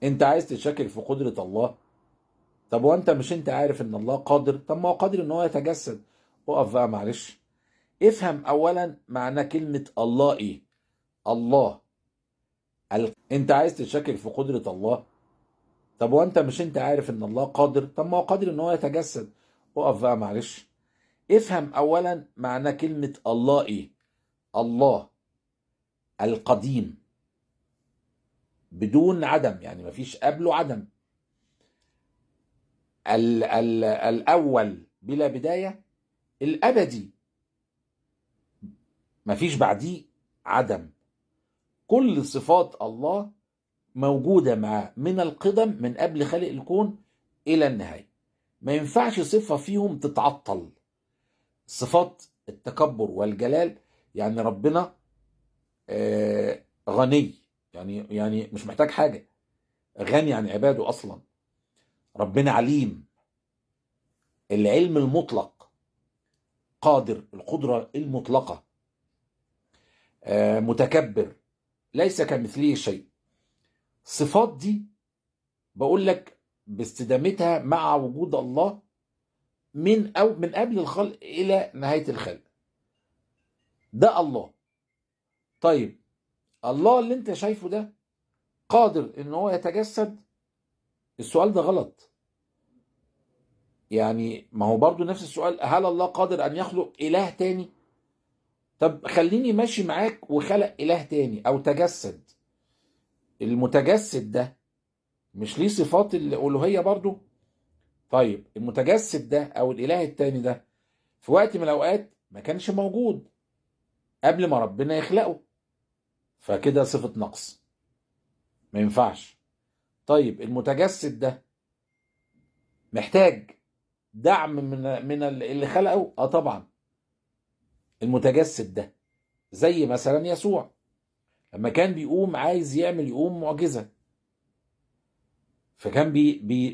انت عايز تشكك في قدرة الله؟ طب وانت مش انت عارف ان الله قادر؟ طب ما هو قادر ان هو يتجسد. اقف بقى معلش، افهم اولا معنى كلمة الله ايه. الله انت عايز تشكك في قدرة الله؟ طب وانت مش انت عارف ان الله قادر؟ طب ما هو قادر ان هو يتجسد. اقف بقى معلش، افهم اولا معنى كلمة الله ايه. الله القديم بدون عدم، يعني مفيش قبله عدم. ال الاول بلا بداية، الابدي مفيش بعديه عدم. كل صفات الله موجودة معاه من القدم، من قبل خلق الكون إلى النهاية. ما ينفعش صفة فيهم تتعطل. صفات التكبر والجلال، يعني ربنا غني، يعني مش محتاج حاجة، غني عن عباده أصلا. ربنا عليم، العلم المطلق، قادر، القدرة المطلقة، متكبر، ليس كمثله شيء. الصفات دي بقول لك باستدامتها مع وجود الله من قبل الخلق الى نهايه الخلق. ده الله. طيب، الله اللي انت شايفه ده قادر ان هو يتجسد؟ السؤال ده غلط. يعني ما هو برضو نفس السؤال، هل الله قادر ان يخلق اله تاني؟ طب خليني ماشي معاك، وخلق اله تاني او تجسد. المتجسد ده مش ليه صفات الالوهيه برضو؟ طيب المتجسد ده او الاله التاني ده في وقت من الاوقات ما كانش موجود قبل ما ربنا يخلقه، فكده صفة نقص، ما ينفعش. طيب المتجسد ده محتاج دعم من اللي خلقه؟ اه طبعا. المتجسد ده زي مثلا يسوع، لما كان بيقوم عايز يقوم معجزة، فكان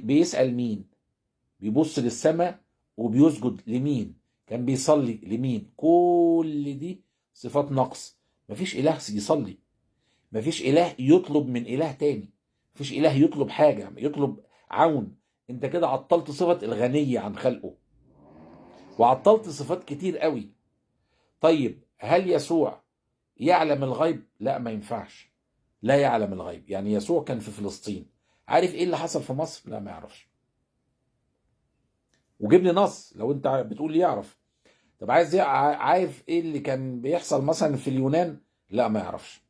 بيسأل مين؟ بيبص للسماء وبيسجد لمين؟ كان بيصلي لمين؟ كل دي صفات نقص. مفيش إله يصلي، مفيش إله يطلب من إله تاني، مفيش إله يطلب حاجة، يطلب عون. انت كده عطلت صفة الغنية عن خلقه، وعطلت صفات كتير قوي. طيب هل يسوع يعلم الغيب؟ لا، ما ينفعش. لا يعلم الغيب. يعني يسوع كان في فلسطين، عارف ايه اللي حصل في مصر؟ لا، ما يعرفش. وجيب لي نص لو انت بتقول لي يعرف. طب عايز عارف ايه اللي كان بيحصل مثلا في اليونان؟ لا، ما يعرفش.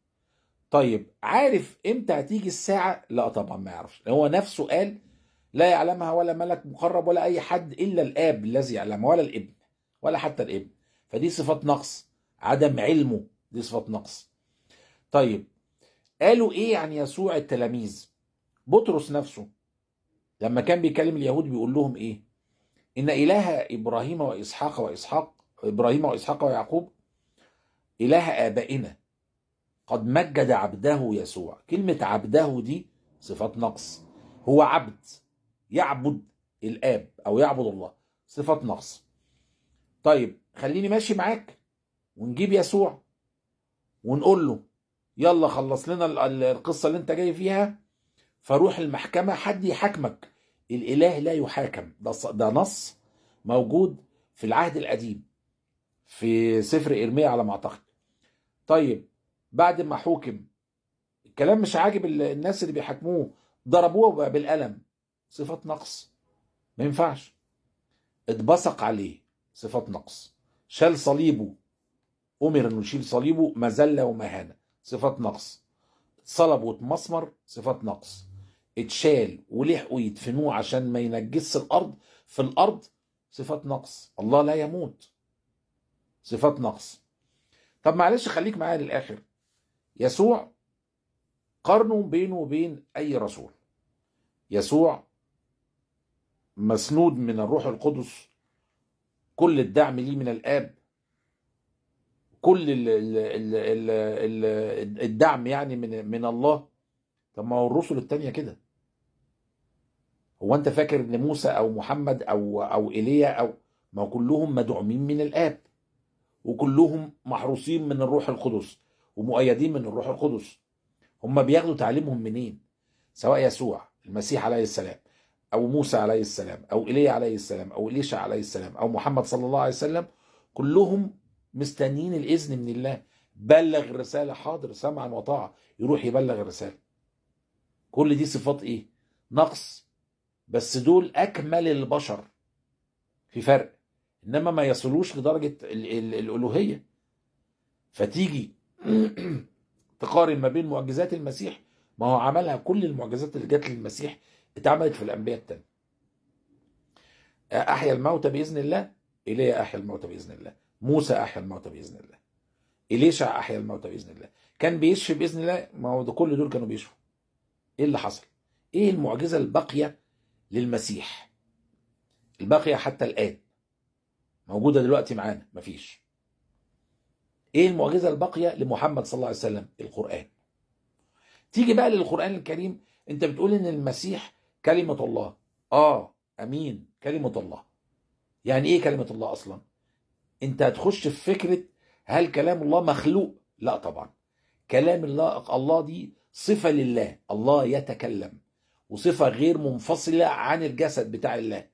طيب عارف امتى هتيجي الساعة؟ لا طبعا ما يعرفش. هو نفسه قال لا يعلمها ولا ملك مقرب ولا اي حد الا الاب الذي يعلمها، ولا الابن، ولا حتى الابن. فدي صفات نقص، عدم علمه دي صفات نقص. طيب قالوا ايه عن يسوع التلاميذ؟ بطرس نفسه لما كان بيكلم اليهود بيقول لهم ايه؟ ان اله ابراهيم واسحاق ويعقوب اله ابائنا قد مجد عبده يسوع. كلمة عبده دي صفات نقص. هو عبد، يعبد الآب أو يعبد الله، صفات نقص. طيب خليني ماشي معاك ونجيب يسوع ونقول له يلا خلص لنا القصة اللي انت جاي فيها، فروح المحكمة حد يحاكمك. الإله لا يحاكم. ده نص موجود في العهد القديم في سفر إرميا على ما أعتقد. طيب بعد ما حوكم، الكلام مش عاجب الناس اللي بيحاكموه، ضربوه بالقلم، صفات نقص، ما ينفعش. اتبصق عليه، صفات نقص. شال صليبه، امر انه يشيل صليبه مذله ومهانه، صفات نقص. صلب واتمسمر، صفات نقص. اتشال ولحقوا يدفنوه عشان ما ينجسش الارض في الارض، صفات نقص. الله لا يموت، صفات نقص. طب معلش خليك معايا للاخر. يسوع قارنوا بينه وبين اي رسول. يسوع مسنود من الروح القدس، كل الدعم ليه من الآب، كل الدعم يعني من الله. طب ما هو الرسل التانية كده. هو انت فاكر ان موسى او محمد او ايليا او ما هو كلهم مدعومين من الآب، وكلهم محروسين من الروح القدس ومؤيدين من الروح القدس. هم بياخدوا تعليمهم منين؟ سواء يسوع المسيح عليه السلام، أو موسى عليه السلام، أو إيليا عليه السلام، أو إليشع عليه السلام، أو محمد صلى الله عليه وسلم، كلهم مستنيين الإذن من الله. بلغ الرسالة، حاضر سمعا وطاعة، يروح يبلغ الرسالة. كل دي صفات إيه؟ نقص. بس دول أكمل البشر، في فرق، إنما ما يصلوش لدرجة الألوهية. فتيجي تقارن ما بين معجزات المسيح، ما هو عملها كل المعجزات اللي جت للمسيح اتعملت في الأنبياء التانية. أحيا الموتى بإذن الله، إيليا أحيا الموتى بإذن الله، موسى أحيا الموتى بإذن الله، إليشع أحيا الموتى بإذن الله، كان بيشفي بإذن الله. ما هو ده كل دول كانوا بيشفوا. إيه اللي حصل؟ إيه المعجزة الباقية للمسيح الباقية حتى الآن موجودة دلوقتي معانا؟ مفيش. إيه المعجزة الباقية لمحمد صلى الله عليه وسلم؟ القرآن. تيجي بقى للقرآن الكريم، أنت بتقول إن المسيح كلمة الله. أمين، كلمة الله. يعني إيه كلمة الله أصلا؟ أنت هتخش في فكرة هل كلام الله مخلوق؟ لا طبعا. كلام الله دي صفة لله، الله يتكلم، وصفة غير منفصلة عن الجسد بتاع الله.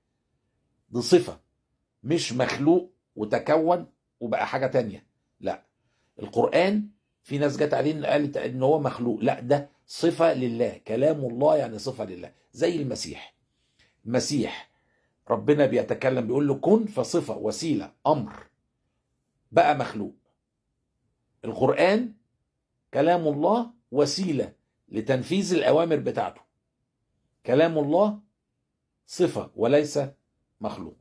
دي صفة، مش مخلوق وتكون وبقى حاجة تانية. لا، القرآن في ناس جت عليه قالت ان هو مخلوق. لا، ده صفة لله. كلام الله يعني صفة لله. زي المسيح ربنا بيتكلم بيقول له كن، فصفة وسيلة أمر، بقى مخلوق. القرآن كلام الله وسيلة لتنفيذ الأوامر بتاعته. كلام الله صفة وليس مخلوق.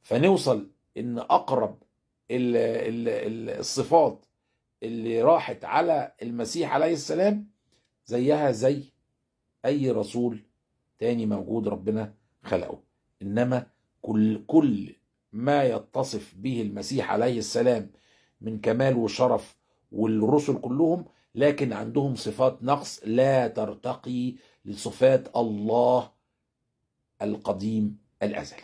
فنوصل ان اقرب الصفات اللي راحت على المسيح عليه السلام زيها زي اي رسول تاني موجود ربنا خلقه. انما كل ما يتصف به المسيح عليه السلام من كمال وشرف والرسل كلهم، لكن عندهم صفات نقص لا ترتقي لصفات الله القديم الأزلي.